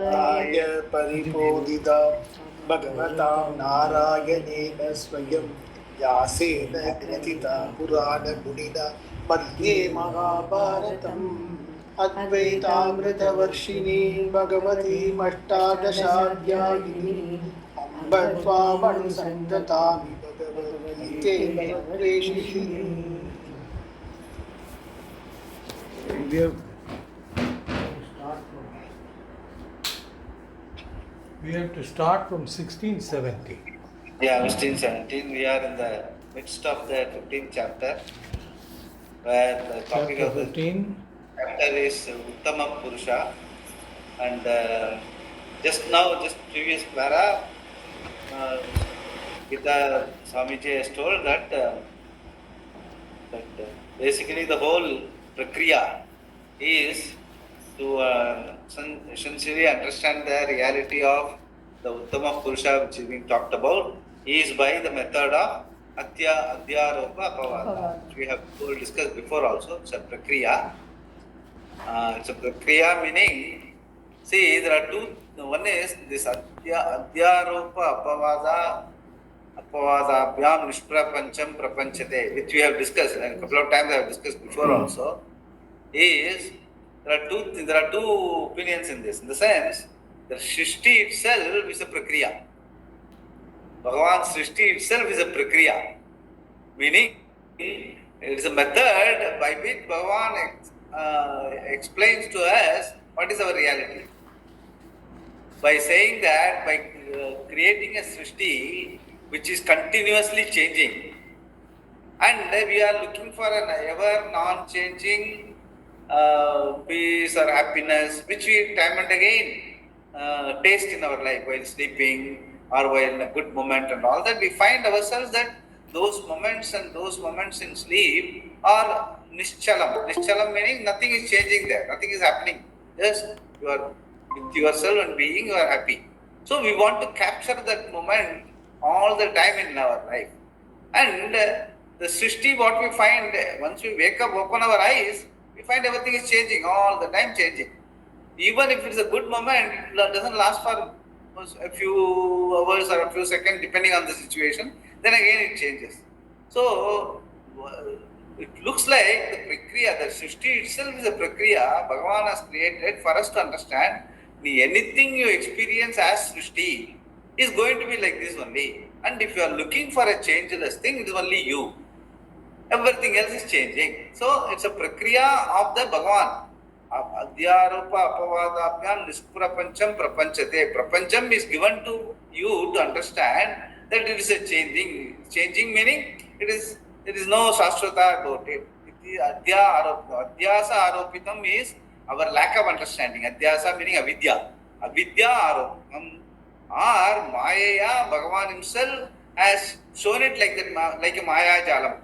आय परिपोदिता भगवतां नारायणेन स्वयं व्यासेन ग्रथिता पुराणगुणिना मध्ये महाभारतम् अद्वैतामृतवर्षिणी भगवतीमष्टादशाध्यायिनी अम्ब त्वामनुसन्ततामि भगवद्गीते भवद्वेषिणी. We have to start from 1670. Yeah, 1617. We are in the midst of the 15th chapter, where the topic Chapter of the 15. chapter is Uttama Purusha. And just previous para, Gita Swamiji has told that basically the whole prakriya is to essentially understand the reality of the Uttama Purusha which is being talked about is by the method of Adhyaropa Apavada, which we have discussed before also. It's a prakriya. It's a prakriya meaning, see, there are two. One is this Adhyaropa Apavadabhyam Nishprapancham Prapanchate, which we have discussed, and a couple of times I have discussed before also, is there are two opinions in this. In the sense, the Srishti itself is a prakriya. Bhagavan's Srishti itself is a prakriya. Meaning, it is a method by which Bhagavan explains to us what is our reality. By saying that, by creating a Srishti which is continuously changing, and we are looking for an ever non-changing peace or happiness, which we time and again taste in our life while sleeping or while in a good moment and all that, we find ourselves that those moments in sleep are nishchalam. Nishchalam meaning nothing is changing there, nothing is happening. Just you are with yourself and being, you are happy. So we want to capture that moment all the time in our life. And the Srishti, what we find, once we wake up, open our eyes, we find everything is changing, all the time changing. Even if it's a good moment, it doesn't last for a few hours or a few seconds, depending on the situation, then again it changes. So, it looks like the prakriya, the Srishti itself is a prakriya Bhagavan has created for us to understand. Anything you experience as Srishti is going to be like this only. And if you are looking for a changeless thing, it is only you. Everything else is changing. So it's a prakriya of the Bhagavan. Adhyaropa apavadabhyam nisprapancham prapanchate. Prapancham is given to you to understand that it is a changing. Changing meaning there is no shastrata about it. Adhyasa aropitam is our lack of understanding. Adhyasa meaning avidya. Avidya aropam. Or Maya, Bhagavan himself has shown it like that, like a Maya Jalam,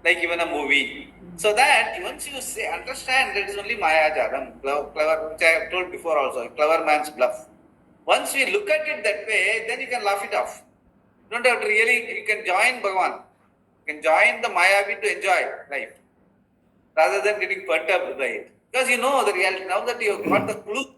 like even a movie. So that once you understand that it is only Maya Jalam, clever, which I have told before also, clever man's bluff. Once you look at it that way, then you can laugh it off. You don't have to really, you can join Bhagavan. You can join the Mayavi to enjoy life, rather than getting perturbed by it. Because you know the reality, now that you have got the clue.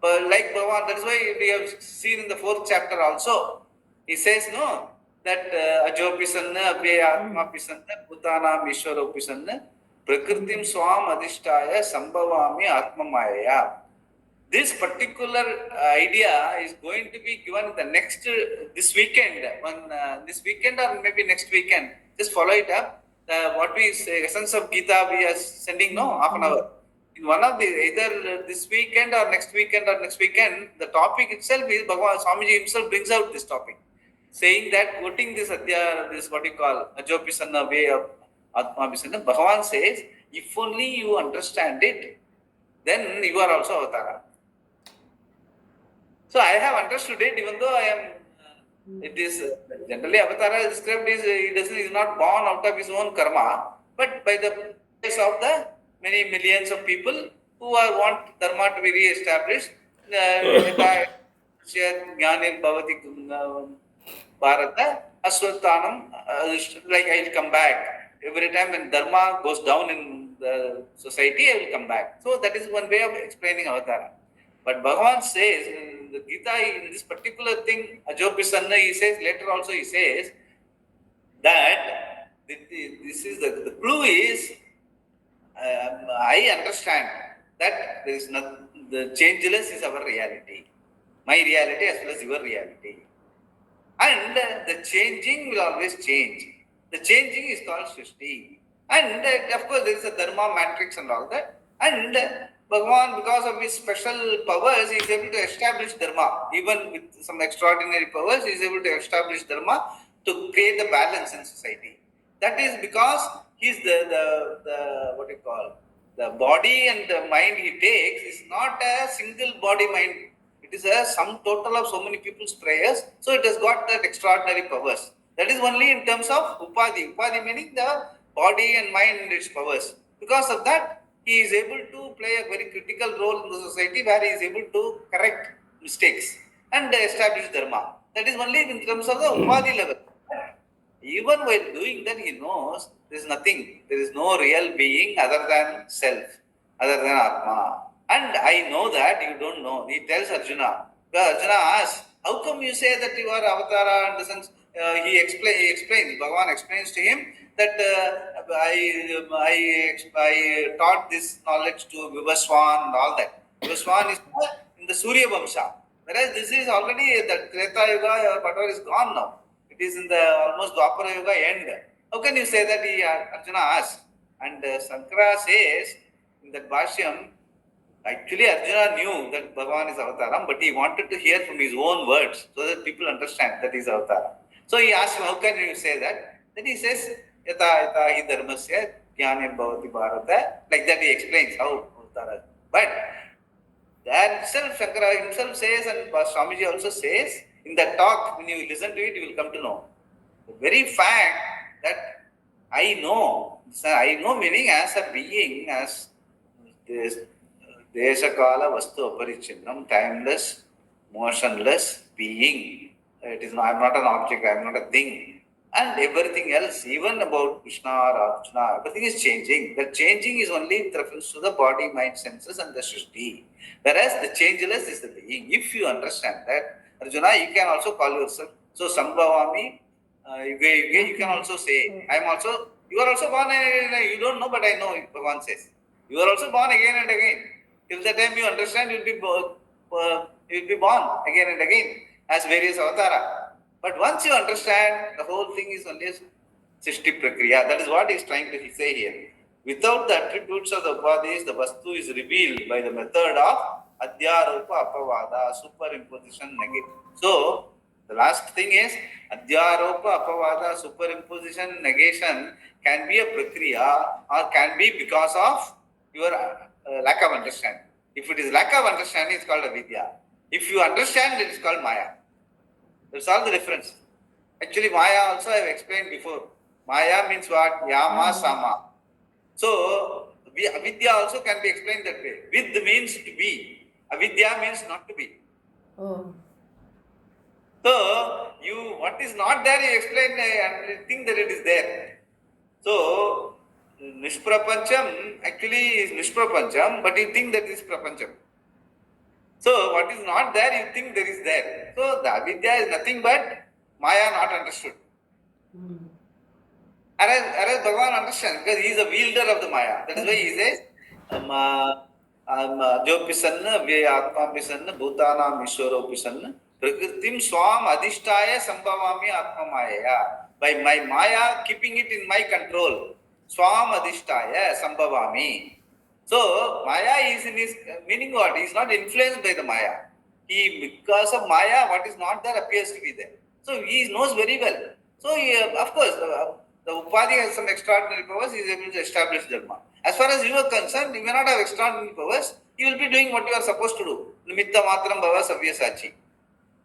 Like Bhagavan, that is why we have seen in the 4th chapter also. He says, no, that Ajopisanna, Abhyayatmapisanna, Bhutanam Ishwaropisanna, Prakritim Swam Adhishtaya, Sambhavami Atmamaya. This particular idea is going to be given the next, this weekend, this weekend or maybe next weekend. Just follow it up. What we say, essence of Gita, we are sending, no, half an hour. In one of the, either this weekend or next weekend, the topic itself is Bhagavan Swamiji himself brings out this topic, saying that, quoting this this what you call Ajopisanna way of Atmapisanna, Bhagavan says, if only you understand it, then you are also Avatara. So I have understood it, even though I am. It is generally Avatara is described is he is not born out of his own karma, but by the grace of the many millions of people who want dharma to be re-established. Jnanir Bhavati Bharata Aswatanam, like I will come back. Every time when dharma goes down in the society, I will come back. So that is one way of explaining Avatara. But Bhagavan says in the Gita, in this particular thing, Ajopisanna, he says, later also he says that this is the clue is, I understand that there is not, the changeless is our reality. My reality as well as your reality. And the changing will always change. The changing is called Srishti. And of course, there is a Dharma matrix and all that. And Bhagavan, because of his special powers, he is able to establish Dharma. Even with some extraordinary powers, he is able to establish Dharma to create the balance in society. That is because he is the what you call, the body and the mind he takes is not a single body mind. It is a sum total of so many people's prayers. So it has got that extraordinary powers. That is only in terms of Upadhi. Upadhi meaning the body and mind and its powers. Because of that, he is able to play a very critical role in the society where he is able to correct mistakes and establish Dharma. That is only in terms of the Upadhi level. Even while doing that, he knows there is nothing. There is no real being other than self, other than Atma. And I know that you don't know. He tells Arjuna. Because Arjuna asks, how come you say that you are avatara? In the sense, he explains, Bhagavan explains to him that I taught this knowledge to Vivaswan and all that. Vivaswan is in the Surya Vamsha. Whereas this is already, the Treta Yuga, whatever is gone now. It is in the almost Dwapara Yuga end. How can you say that? He, Arjuna asks. And Sankara says in that Bhashyam, actually Arjuna knew that Bhagavan is Avataram, but he wanted to hear from his own words so that people understand that he is Avataram. So he asked him, how can you say that? Then he says, Yata yata hi dharmasya jnanam bhavati bharata. Like that he explains how Avatara. But that himself, Shankara himself says, and Swamiji also says, in that talk, when you listen to it, you will come to know. The very fact that I know meaning as a being, as this Desakala Vastu Aparichinnam, timeless, motionless being. It is not, I am not an object, I am not a thing. And everything else, even about Krishna or Arjuna, everything is changing. The changing is only with reference to the body, mind, senses and the Srishti. Whereas the changeless is the being. If you understand that, Arjuna, you can also call yourself. So, Sambhavami, you can also say, I am also, you are also born, you don't know, but I know, Bhagavan says. You are also born again and again. Till the time you understand, you will be born again and again as various avatara. But once you understand, the whole thing is only a Srishti Prakriya. That is what he is trying to say here. Without the attributes of the Upadhis, the Vastu is revealed by the method of Adhyaropa Apavada, superimposition, negation. So, the last thing is Adhyaropa Apavada, superimposition, negation can be a Prakriya or can be because of your lack of understanding. If it is lack of understanding, it's called avidya. If you understand, it is called Maya. That's all the difference. Actually, Maya also I have explained before. Maya means what? Yama, Sama. So, avidya also can be explained that way. Vid means to be. Avidya means not to be. Oh. So, what is not there, you explain and think that it is there. So, Nishprapancham actually is Nishprapancham, but you think that is Prapancham. So, what is not there, you think there is there. So, the avidya is nothing but Maya not understood. Whereas Bhagavan understands, because he is a wielder of the Maya. That is why he says, Jopisanna, Vyatmapisanna, Bhutanam Ishwaropisanna, Prakritim Swam Adhishtaya Sambhavami Atma Maya. By my Maya, keeping it in my control. Swam Adhishtaya Sambhavami. So, Maya is in his meaning what? He is not influenced by the Maya. Because of Maya, what is not there appears to be there. So, he knows very well. So, of course, the Upadhi has some extraordinary powers, he is able to establish Dharma. As far as you are concerned, you may not have extraordinary powers, you will be doing what you are supposed to do. Nimitta matram bhava savyasachi.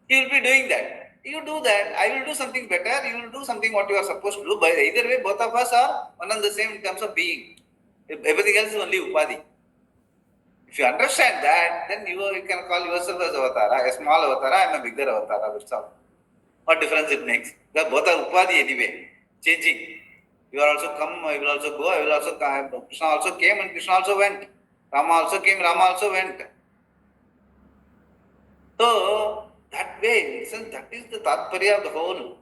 You will be doing that. You do that, I will do something better, you will do something what you are supposed to do. But either way, both of us are one and the same in terms of being. Everything else is only Upadhi. If you understand that, then you can call yourself as Avatara, a small Avatara, I am a bigger Avatara, that's all. What difference it makes? Because both are Upadhi anyway, changing. You are also come, I will also go, I will also come. Krishna also came and Krishna also went. Rama also came, Rama also went. So that way, since that is the tatparya of the whole.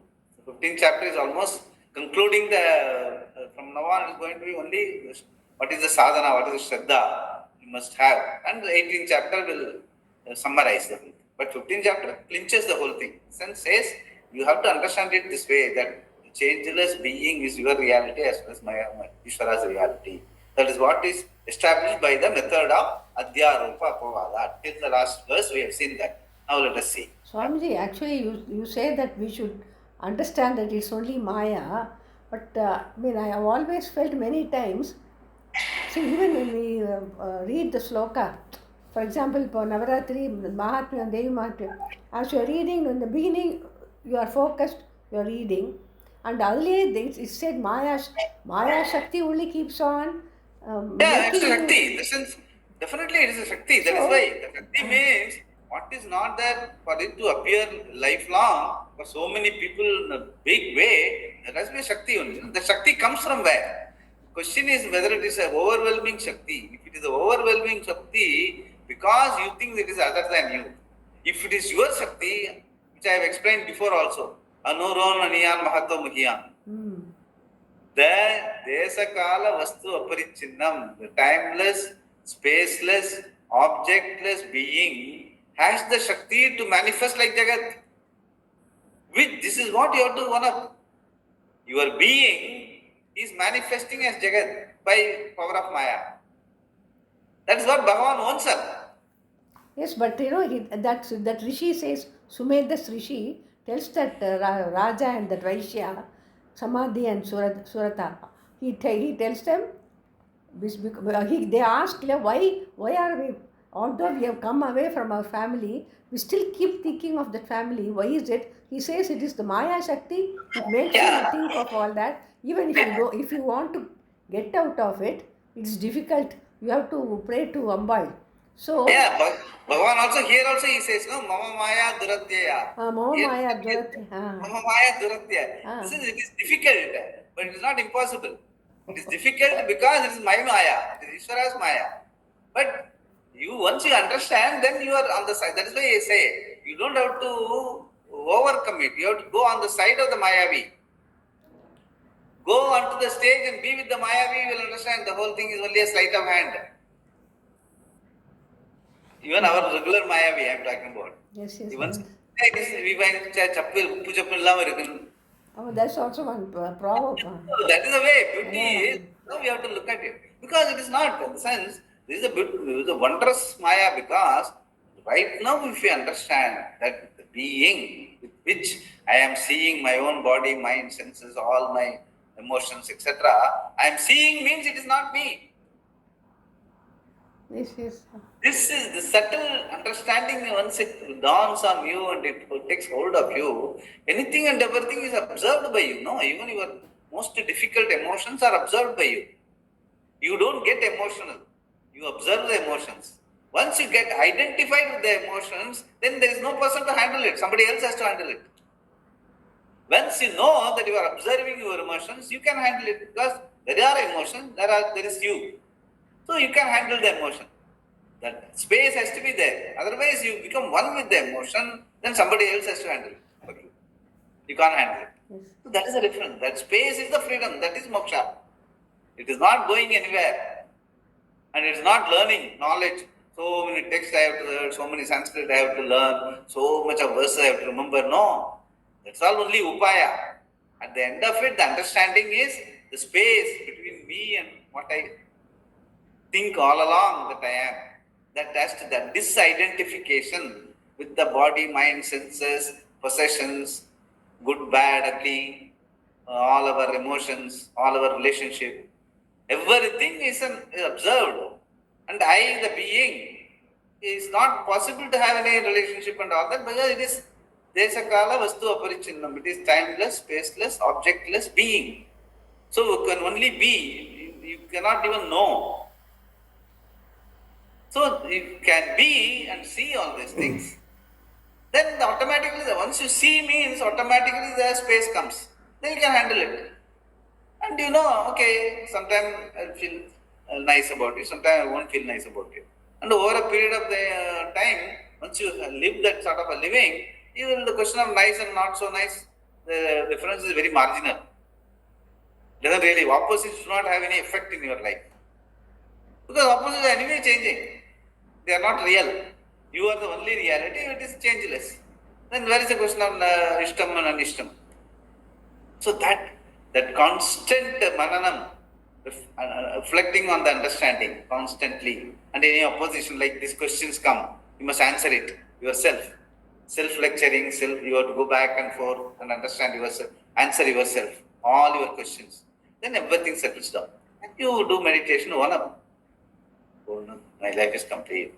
The 15th chapter is almost concluding the. From now on, it's going to be only what is the sadhana, what is the shraddha you must have, and the 18th chapter will summarize the whole thing. But 15th chapter clinches the whole thing. Sense says you have to understand it this way that changeless being is your reality as well as my Ishvara's reality. That is what is established by the method of Adhyaropa Apavada. Till the last verse, we have seen that. Now let us see. Swamiji, actually, you say that we should understand that it's only Maya, but I have always felt many times. See, even when we read the sloka, for example, for Navaratri, Mahatmya and Devi Mahatmya, as you are reading, in the beginning, you are focused, you are reading, and earlier it said Maya Shakti only keeps on. It's a Shakti. In the sense, definitely it is a Shakti. That is why. The Shakti means what is not there for it to appear lifelong for so many people in a big way. There has to be a Shakti only. The Shakti comes from where? Question is whether it is an overwhelming Shakti. If it is an overwhelming Shakti, because you think it is other than you. If it is your Shakti, which I have explained before also, Anuron Aniyan Mahato Muhiyan. The Desakala Vastu Aparichinnam, the timeless, spaceless, objectless being has the Shakti to manifest like Jagat. This is what you have to one up. Your being is manifesting as Jagat by power of Maya. That is what Bhagavan wants her. Yes, but that Rishi says, Sumedas Rishi tells that Raja and that Vaishya, Samadhi and Surata, he tells them, they ask, why are we, although we have come away from our family, we still keep thinking of that family. Why is it? He says it is the Maya Shakti. It makes you think of all that. Even if you want to get out of it, it's difficult. You have to pray to Ambal. So but Bhagavan also here also he says, no, Mama Maya Duratyaya. Mama Maya Duratyaya. Mama Maya Duratyaya. This is, it is difficult, but it is not impossible. It is difficult because it is my Maya, it is Ishvara's Maya. But once you understand, then you are on the side. That is why I say, you don't have to overcome it. You have to go on the side of the Mayavi. Go onto the stage and be with the Mayavi, you will understand the whole thing is only a sleight of hand. Even our regular Mayavi, I am talking about. Yes. We find chappil, uppu chappil illa irukku. Oh, that's also one proverb. That is the way. Beauty is, now we have to look at it. Because it is not, in the sense, this is a wondrous Maya because right now if you understand that the being with which I am seeing my own body, mind, senses, all my emotions, etc., I am seeing means it is not me. Yes. This is the subtle understanding once it dawns on you and it takes hold of you. Anything and everything is observed by you. No, even your most difficult emotions are observed by you. You don't get emotional. You observe the emotions. Once you get identified with the emotions, then there is no person to handle it. Somebody else has to handle it. Once you know that you are observing your emotions, you can handle it because there are emotions, there is you. So you can handle the emotion. That space has to be there. Otherwise, you become one with the emotion, then somebody else has to handle it for you. You can't handle it. Yes. So that is the difference. That space is the freedom. That is moksha. It is not going anywhere. And it is not learning knowledge. So many texts I have to learn, so many Sanskrit I have to learn, so much of verses I have to remember. No. That's all only upaya. At the end of it, the understanding is the space between me and what I think all along that I am. That has to that disidentification with the body, mind, senses, possessions, good, bad, ugly, all our emotions, all our relationship. Everything is observed. And I, the being, is not possible to have any relationship and all that because it is Desakala Vastu Aparichinnam. It is timeless, spaceless, objectless being. So you can only be, you cannot even know. So you can be and see all these things. Then automatically, once you see means automatically the space comes. Then you can handle it. And okay, sometimes I'll feel nice about it, sometimes I won't feel nice about it. And over a period of the time, Once you live that sort of a living, even the question of nice and not so nice, the difference is very marginal. Doesn't really, opposites do not have any effect in your life. Because opposites are anyway changing. They are not real. You are the only reality, it is changeless. Then where is the question of ishtam and anishtam? So that constant mananam, reflecting on the understanding constantly, and any opposition like these questions come, you must answer it yourself. Self-lecturing, you have to go back and forth and understand yourself, answer yourself, all your questions. Then everything settles down. And you do meditation, one up. Oh no, my life is complete.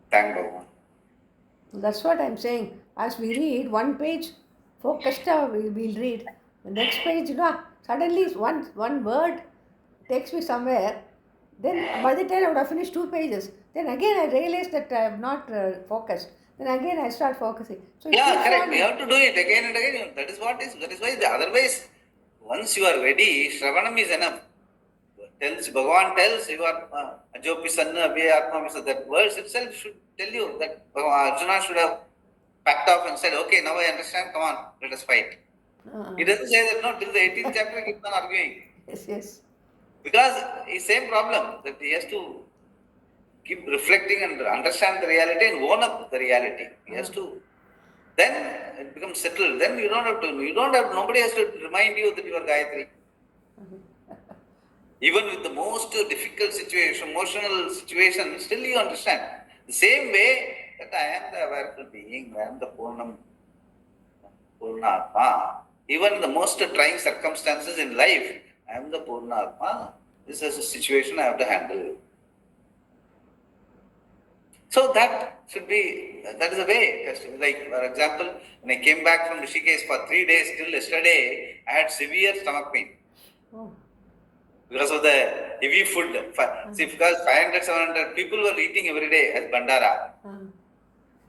Thank Bhagavan. That's what I'm saying. As we read one page, focused, we'll read. The next page, suddenly one word takes me somewhere. Then by the time I would have finished 2 pages, then again I realized that I am not focused. Then again I start focusing. So Yeah, correct. We have to do it again and again. That is why otherwise, once you are ready, Shravanam is enough. Bhagavan tells you are Ajopi Sanna Abhi Atma Visa. That words itself should tell you that Arjuna should have packed off and said, okay, now I understand, come on, let us fight. He doesn't say that, no, till the 18th chapter he keeps on arguing. Yes. Because it's same problem, that he has to keep reflecting and understand the reality and own up the reality. He has to, then it becomes settled. Then nobody has to remind you that you are Gayatri. Even with the most difficult situation, emotional situation, still you understand. The same way that I am the awareness being, I am the Purnatma. Even in the most trying circumstances in life, I am the Purnatma. This is a situation I have to handle. So that is the way. Like, for example, when I came back from Rishikesh for 3 days, till yesterday, I had severe stomach pain. Oh. Because of the heavy food. See, because 500, 700 people were eating every day as Bandara.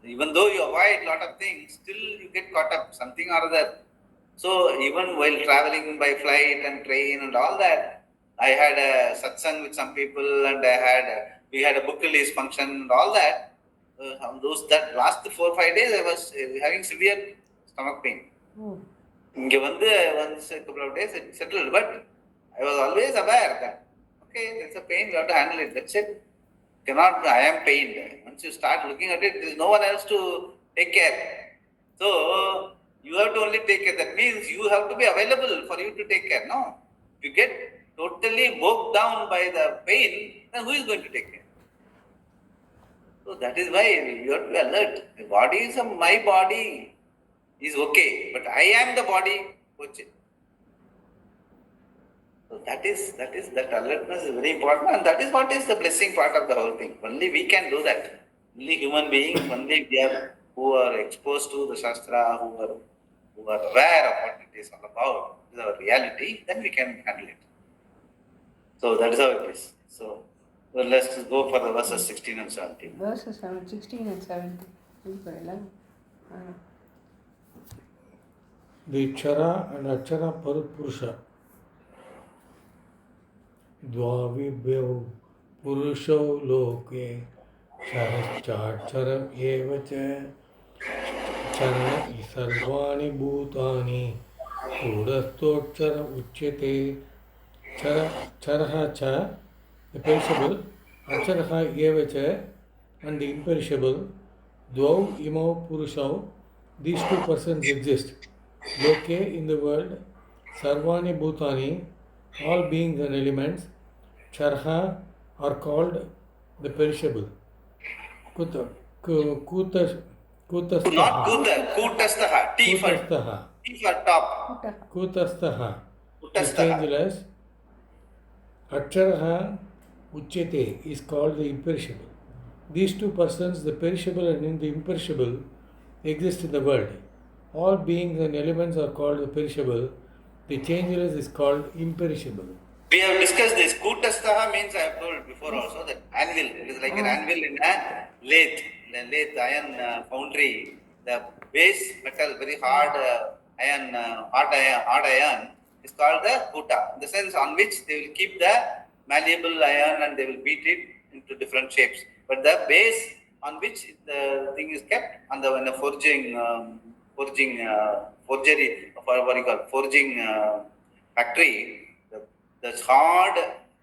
Even though you avoid a lot of things, still you get caught up, something or other. So even while traveling by flight and train and all that, I had a satsang with some people and we had a book release function and all that. That last 4 or 5 days I was having severe stomach pain. Once a couple of days it settled, but I was always aware that, okay, there's a pain, you have to handle it, that's it. I am pained. Once you start looking at it, there is no one else to take care. So, you have to only take care. That means you have to be available for you to take care. No. If you get totally bogged down by the pain, then who is going to take care? So, that is why you have to be alert. My body is okay, but I am the body. So that alertness is very important, and that is what is the blessing part of the whole thing. Only we can do that. Only human beings, only we are who are exposed to the Shastra, who are aware of what it is all about, is our reality, then we can handle it. So that is how it is. So let's go for the verses 16 and 17. Verses 16 and 17. The Chara and Achara Parupurusha. Dvavibhyo Purusho Loke Chara Eva Chara Sarvani Bhutani Udastochara Uchyate Charaha Cha, the perishable, Acharaha Eva Cha, and the imperishable. Dvav Imo Purusho, these two persons exist. Loke, in the world, Sarvani Bhutani, all beings and elements. Charha are called the perishable. Not Kutastaha. T for top. Kutastaha. The changeless. Acharaha Uchyate is called the imperishable. These two persons, the perishable and the imperishable, exist in the world. All beings and elements are called the perishable. The changeless is called imperishable. We have discussed this. Kutastaha means, I have told before also, that anvil. It is like an anvil in a lathe iron foundry. The base metal, very hard iron, is called the kuta. In the sense on which they will keep the malleable iron and they will beat it into different shapes. But the base on which the thing is kept on the when the forgery, what you call forging factory. The hard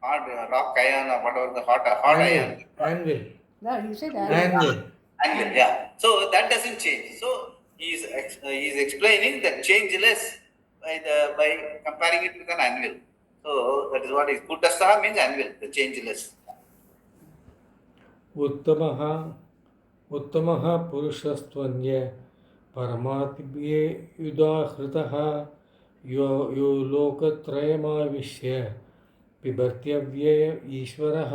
rock iron or whatever the hard iron. Anvil. No, he said Anvil. Angle, yeah. So that doesn't change. So he is explaining that changeless by comparing it with an anvil. So that is what is Kutastaha means anvil, the changeless. उत्तमः उत्तमः पुरुषस्त्वन्य परमात्म्ये युदाहृतः यो यो लोकत्रयमाविश्य बिभर्त्यव्यय ईश्वरः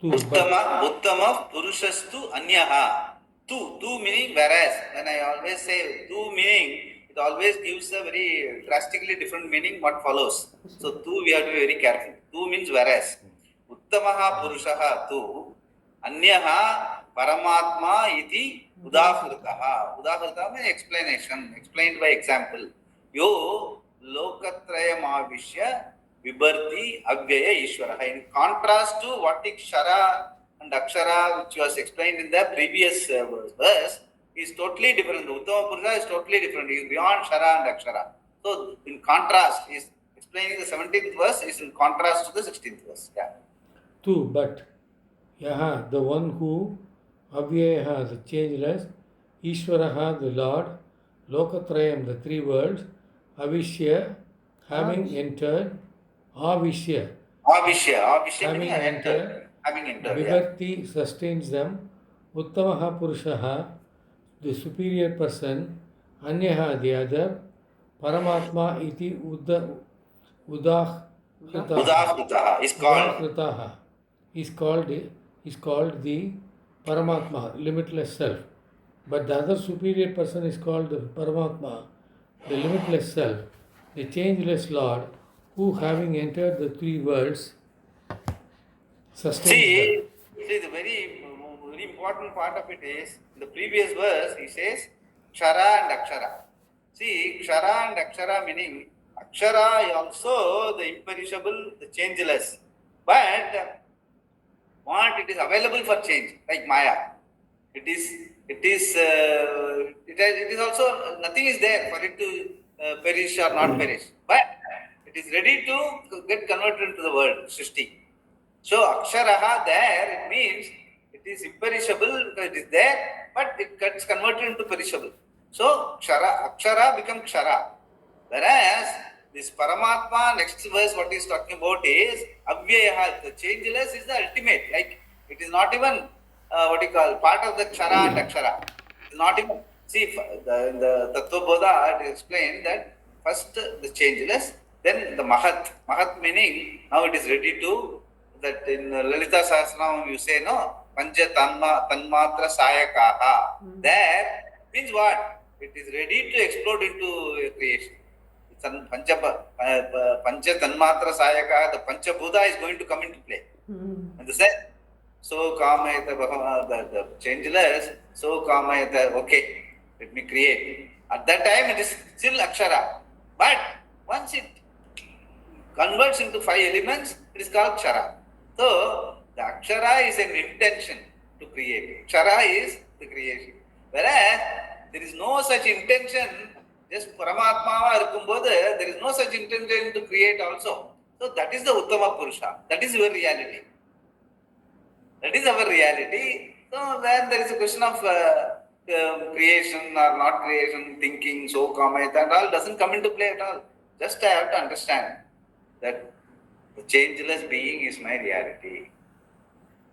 तु Uttama Purushastu Anyaha. Tu meaning whereas. When I always say tu meaning, it always gives a very drastically different meaning what follows. So tu we have to be very careful. Tu means whereas. Uttamaha Purushaha tu Anyaha Paramatma iti Udahritaha. Udahritaha means explanation, explained by example. Yo Lokatrayam Avishya Vibharti Avyaya Ishvaraha. In contrast to what is Shara and Akshara, which was explained in the previous verse, is totally different. The Uttama Purusha is totally different. He is beyond Shara and Akshara. So, in contrast, he is explaining the 17th verse is in contrast to the 16th verse. Yeah. Two, but Yaha, the one who, Avyayaha, the changeless, Ishvaraha, the Lord, Lokatrayam, the three worlds, Avishya, having entered, Avishya, Avishya meaning entered. Having entered. Vibharti sustains them, Uttamaha Purushaha, the superior person, Anyaha, the other, Paramatma iti Udahritaha is called the Paramatma, limitless self. But the other superior person is called the Paramatma, the limitless self, the changeless Lord, who having entered the three worlds sustains them. See, the very important part of it is, in the previous verse, he says, Kshara and Akshara. See, Kshara and Akshara meaning, Akshara is also the imperishable, the changeless. But, what it is available for change, like Maya. It is also, nothing is there for it to perish or not perish. But, it is ready to get converted into the world, Srishti. So Aksharaha there, it means it is imperishable because it is there, but it gets converted into perishable. So Akshara becomes Kshara. Whereas this Paramatma, next verse what he is talking about is Avyayaha, the changeless is the ultimate. Like it is not even part of the Kshara and Akshara. It is not even. See, in the Tattva Bodha, it explained that first the changeless, then the Mahat. Mahat meaning now it is ready to. That in Lalita Sahasranam you say, no, Panja Tanmatra Sayakaha. There means what? It is ready to explode into creation. It's Pancha Tanmatra Sayakaha, the Pancha Buddha is going to come into play. Understand? So Kamayata, the changeless, so Kamayata, okay, let me create. At that time it is still Akshara. But once it converts into 5 elements, it is called Kshara. So, the Akshara is an intention to create. Kshara is the creation. Whereas, there is no such intention, just Paramatma irukumbodhu, there is no such intention to create also. So, that is the Uttama Purusha. That is your reality. That is our reality. So, when there is a question of creation or not creation, thinking, so Kamayata and all doesn't come into play at all. Just I have to understand that the changeless being is my reality.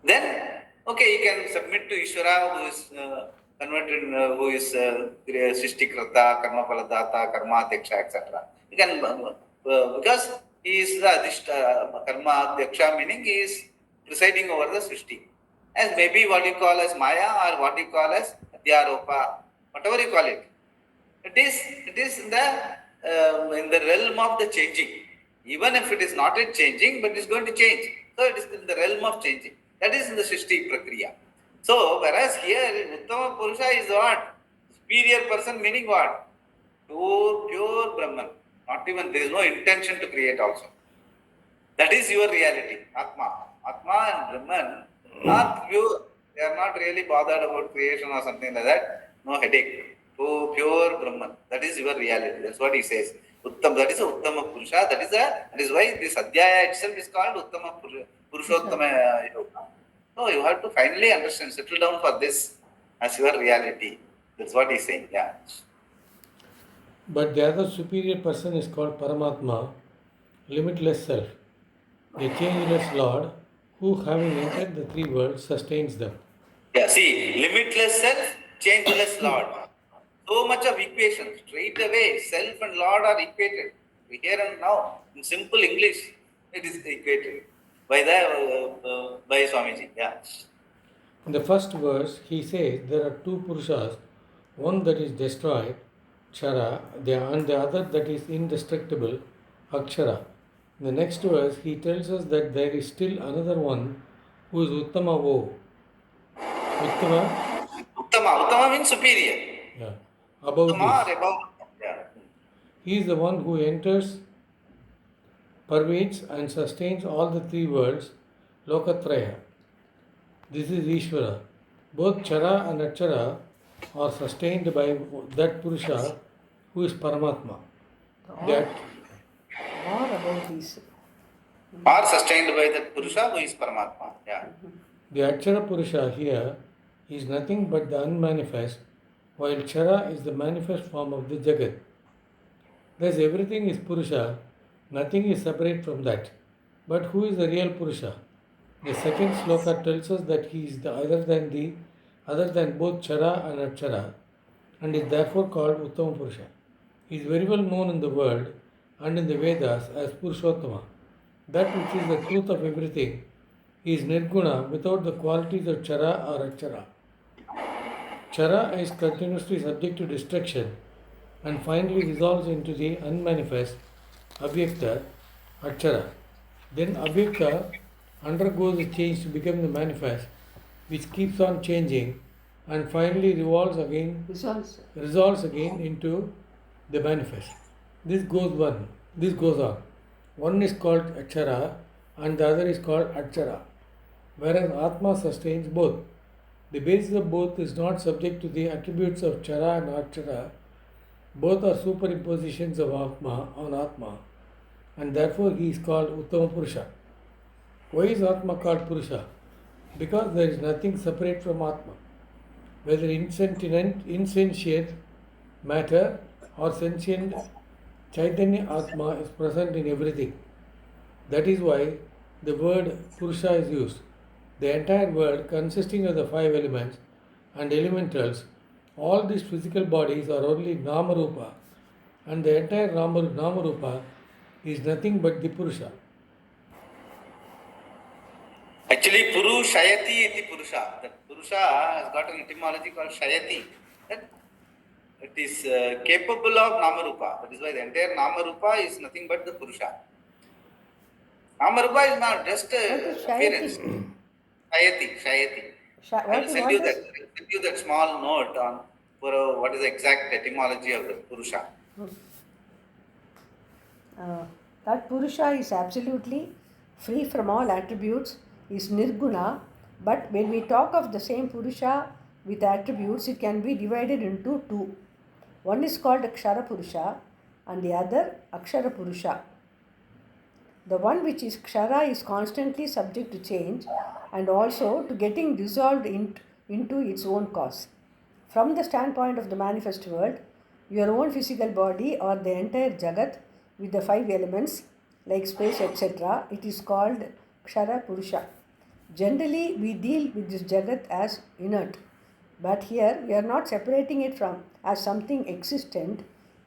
Then, okay, you can submit to Ishvara who is converted, who is Srishtikrata, Karma Paladata, Karma Adhyaksha, etc. You can, because he is the Karma Adhyaksha, meaning he is presiding over the Srishti. As maybe what you call as Maya or what you call as Adhyaropa, whatever you call it. It is in the realm of the changing. Even if it is not yet changing, but it is going to change. So it is in the realm of changing. That is in the Srishti Prakriya. So, whereas here, Uttama Purusha is what? Superior person meaning what? Pure Brahman. Not even, there is no intention to create also. That is your reality, Atma. Atma and Brahman are pure. They are not really bothered about creation or something like that. No headache. Oh, pure Brahman. That is your reality. That's what he says. Uttam, that is a Uttama Purusha. That is why this Adhyaya itself is called Uttama Purushottama Yoga. So you have to finally understand, settle down for this as your reality. That's what he's saying. Yeah. But the other superior person is called Paramatma, limitless self, a changeless Lord who, having entered the three worlds, sustains them. Yeah, see, limitless self, changeless Lord. So much of equation. Straight away, self and Lord are equated. Here and now, in simple English, it is equated by by Swamiji. Yeah. In the first verse, he says there are two Purushas, one that is destroyed, Chara, and the other that is indestructible, Akshara. In the next verse, he tells us that there is still another one who is Uttama Vo. Uttama, Uttama means superior. yeah, above Uttama this. or above. Yeah. He is the one who enters, pervades, and sustains all the three worlds, Lokatraya. This is Ishvara. Both Chara and Akshara are sustained by that Purusha who is Paramatma. That Or about these. Are sustained by that Purusha who is Paramatma. Yeah. the Akshara Purusha here is nothing but the unmanifest, while Chara is the manifest form of the Jagat. Thus everything is Purusha, nothing is separate from that. But who is the real Purusha? The second sloka tells us that he is the other than both Chara and Akshara, and is therefore called Uttama Purusha. He is very well known in the world and in the Vedas as Purushottama. That which is the truth of everything is Nirguna without the qualities of Chara or Akshara. Chara is continuously subject to destruction and finally dissolves into the unmanifest Avyakta Akshara. Then Avyakta undergoes a change to become the manifest, which keeps on changing and finally resolves again into the manifest. This goes on. One is called Akshara and the other is called Akshara, whereas Atma sustains both. The basis of both is not subject to the attributes of Chara and Akshara. Both are superimpositions of Atma on Atma, and therefore he is called Uttama Purusha. Why is Atma called Purusha? Because there is nothing separate from Atma. Whether insentient matter or sentient Chaitanya Atma is present in everything. That is why the word Purusha is used. The entire world, consisting of the five elements and elementals, all these physical bodies are only Namarupa, and the entire Namarupa is nothing but the Purusha. Actually, Puru Shayati iti Purusha. That Purusha has got an etymology called Shayati. That it is capable of Namarupa. That is why the entire Namarupa is nothing but the Purusha. Namarupa is not just appearance. Shayati. I will send you that small note on for what is the exact etymology of the Purusha. That Purusha is absolutely free from all attributes, is Nirguna, but when we talk of the same Purusha with attributes, it can be divided into two. One is called Akshara Purusha and the other Akshara Purusha. The one which is Kshara is constantly subject to change and also to getting dissolved into its own cause. From the standpoint of the manifest world, your own physical body or the entire Jagat with the five elements like space, etc., it is called Kshara Purusha. Generally, we deal with this Jagat as inert, but here we are not separating it from as something existent,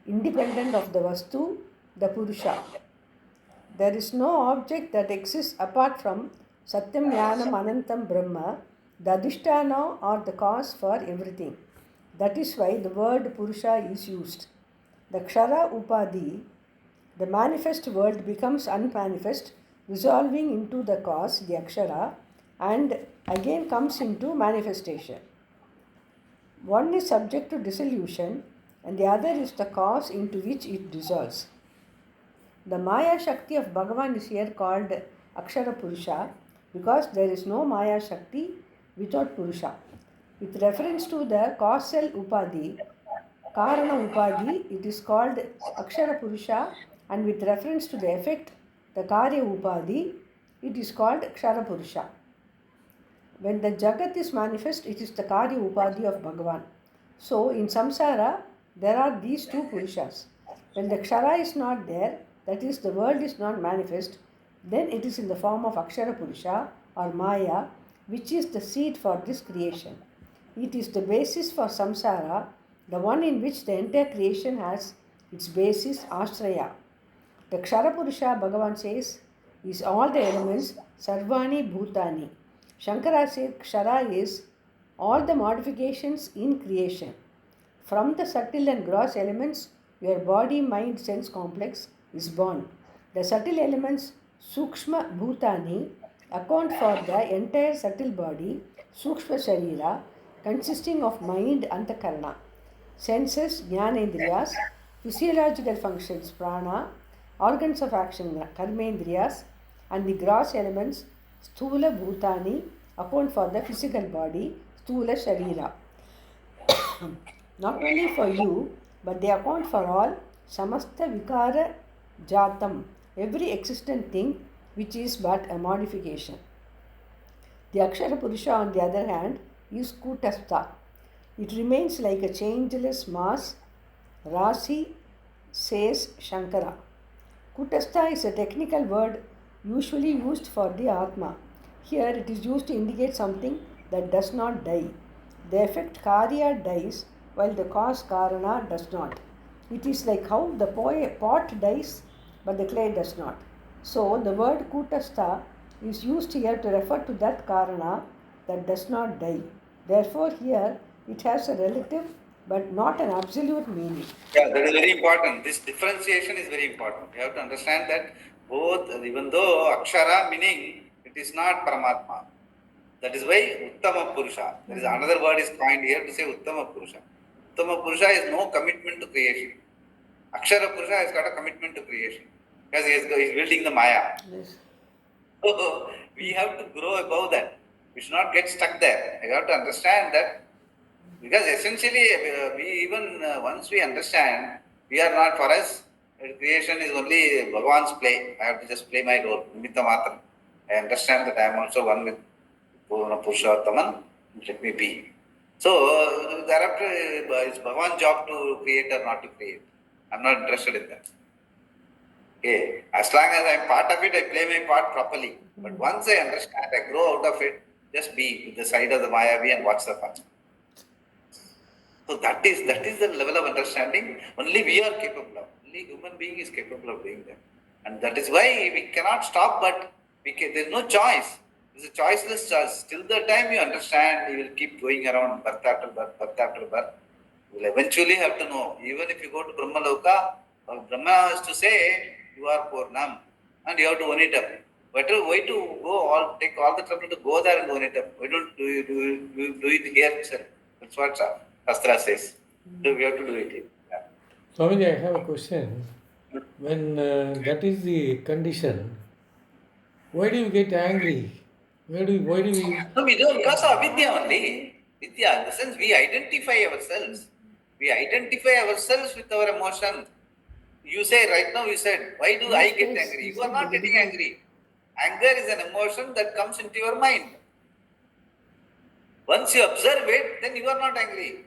independent of the Vastu, the Purusha. There is no object that exists apart from Satyam Jnanam Anantam Brahma, the Adhisthana or the cause for everything. That is why the word Purusha is used. The Kshara Upadhi, the manifest world becomes unmanifest, dissolving into the cause, the Akshara, and again comes into manifestation. One is subject to dissolution and the other is the cause into which it dissolves. The Maya Shakti of Bhagavan is here called Akshara Purusha because there is no Maya Shakti without Purusha. With reference to the causal Upadhi, Karana Upadhi, it is called Akshara Purusha, and with reference to the effect, the Karya Upadhi, it is called Kshara Purusha. When the Jagat is manifest, it is the Karya Upadhi of Bhagavan. So in Samsara, there are these two Purushas. When the Kshara is not there, that is, the world is not manifest, then it is in the form of Akshara Purusha or Maya, which is the seed for this creation. It is the basis for Samsara, the one in which the entire creation has its basis, Ashraya. The Kshara Purusha, Bhagavan says, is all the elements, Sarvani Bhutani. Shankara says Kshara is all the modifications in creation. From the subtle and gross elements, your body, mind, sense complex is born. The subtle elements, Sukshma Bhutani, account for the entire subtle body, Sukshma Sharira, consisting of mind, Antakarana, senses, Jnanendriyas, physiological functions, Prana, organs of action, Karmendriyas, and the gross elements, Sthula Bhutani, account for the physical body, Sthula Sharira. Not only for you, but they account for all Samasta Vikara Jatam, every existent thing which is but a modification. The Akshara Purusha, on the other hand, is Kutastha. It remains like a changeless mass, Rasi, says Shankara. Kutastha is a technical word usually used for the Atma. Here it is used to indicate something that does not die. The effect Karya dies while the cause Karana does not. It is like how the pot dies but the clay does not. So the word Kutastha is used here to refer to that Karana that does not die. Therefore here it has a relative but not an absolute meaning. Yeah, that is very important. This differentiation is very important. You have to understand that both, even though Akshara meaning, it is not Paramatma. That is why Uttama Purusha. There is another word is coined here to say Uttama Purusha. Uttama Purusha is no commitment to creation. Akshara Purusha has got a commitment to creation because he is building the Maya. Yes. So we have to grow above that. We should not get stuck there. You have to understand that because essentially we even once we understand, we are not, for us, creation is only Bhagavan's play. I have to just play my role. Nimitta Matram. I understand that I am also one with Purushottaman. Let me be. So thereafter, it's Bhagavan's job to create or not to create. I am not interested in that. Okay. As long as I am part of it, I play my part properly. But once I understand, I grow out of it, just be with the side of the Mayavi and watch the fun. So that is the level of understanding only we are capable of. Only human being is capable of doing that. And that is why we cannot stop, but there is no choice. It is a choiceless choice. Till the time you understand, you will keep going around birth after birth, birth after birth. You will eventually have to know. Even if you go to Brahma Loka, Brahma has to say, you are Purnam, and you have to own it up. Why to take all the trouble to go there and own it up? Why don't you do it here itself? That's what Shastra says. So we have to do it here. Yeah. Swamiji, I have a question. When that is the condition, why do you get angry? Why do we? No, we don't, because of Avidya only. Vidya, in the sense we identify ourselves. We identify ourselves with our emotion. You say right now, you said, why do I get angry? You are not getting angry. Anger is an emotion that comes into your mind. Once you observe it, then you are not angry.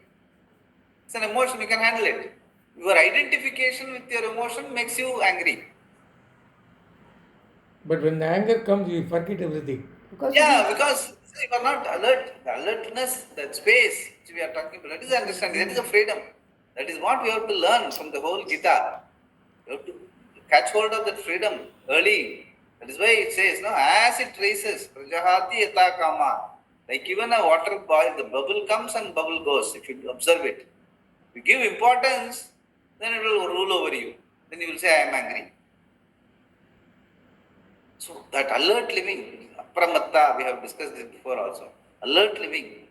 It's an emotion, you can handle it. Your identification with your emotion makes you angry. But when the anger comes, you forget everything. Because you are not alert. The alertness, that space which we are talking about, that is understanding, that is a freedom. That is what we have to learn from the whole Gita. You have to catch hold of that freedom early. That is why it says, no, as it races, prajahati yata kama. Like even a water boil, the bubble comes and bubble goes, if you observe it. If you give importance, then it will rule over you. Then you will say, I am angry. So that alert living, apramatta, we have discussed this before also. Alert living.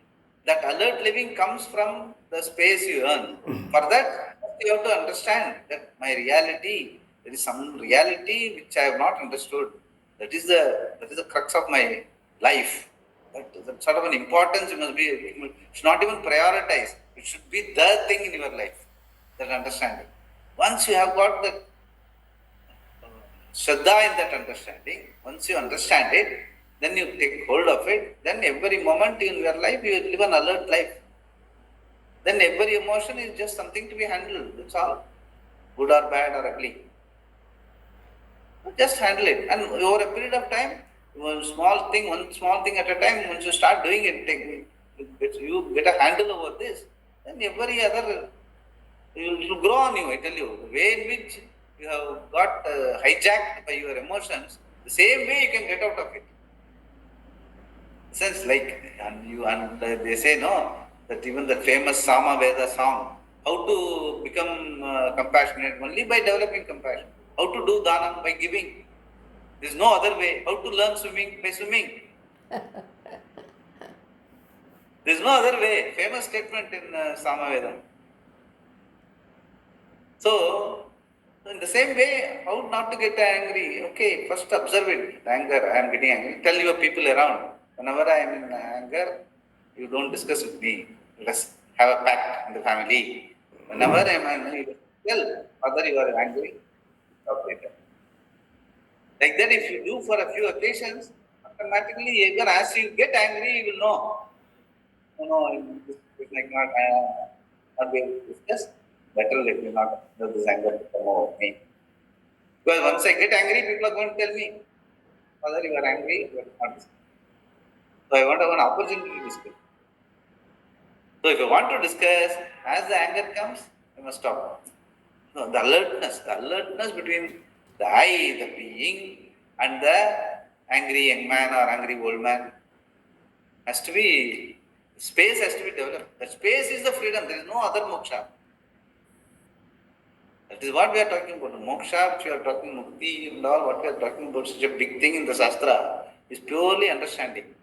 That alert living comes from the space you earn. For that, you have to understand that my reality, there is some reality which I have not understood. That is the crux of my life. that sort of an importance must be, it should not even prioritize. It should be the thing in your life, that understanding. Once you have got the Shraddha in that understanding, once you understand it, then you take hold of it, then every moment in your life you live an alert life. Then every emotion is just something to be handled, that's all. Good or bad or ugly. Just handle it. And over a period of time, one small thing at a time, once you start doing it, you get a handle over this, then every other, it will grow on you, I tell you. The way in which you have got hijacked by your emotions, the same way you can get out of it. Sense like, and they say no, that even the famous Sama Veda song, how to become compassionate only by developing compassion. How to do dhanam by giving. There is no other way. How to learn swimming by swimming. There is no other way. Famous statement in Sama Veda. So, in the same way, how not to get angry? Okay, first observe it. Anger, I am getting angry. Tell your people around. Whenever I am in anger, you don't discuss with me. Let's have a pact in the family. Whenever I am angry, tell father you are angry. Stop later. Like that, if you do for a few occasions, automatically, even as you get angry, you will know. No, this is like not be able to discuss. Better let me not let this anger come over me. Because once I get angry, people are going to tell me, Father, you are angry, you are not discussing. So I want to have an opportunity to discuss. So if you want to discuss, as the anger comes, you must stop. No, the alertness between the I, the being, and the angry young man or angry old man has to be, space has to be developed. The space is the freedom, there is no other moksha. That is what we are talking about. Moksha, which we are talking mukti and all, what we are talking about, such a big thing in the Shastra, is purely understanding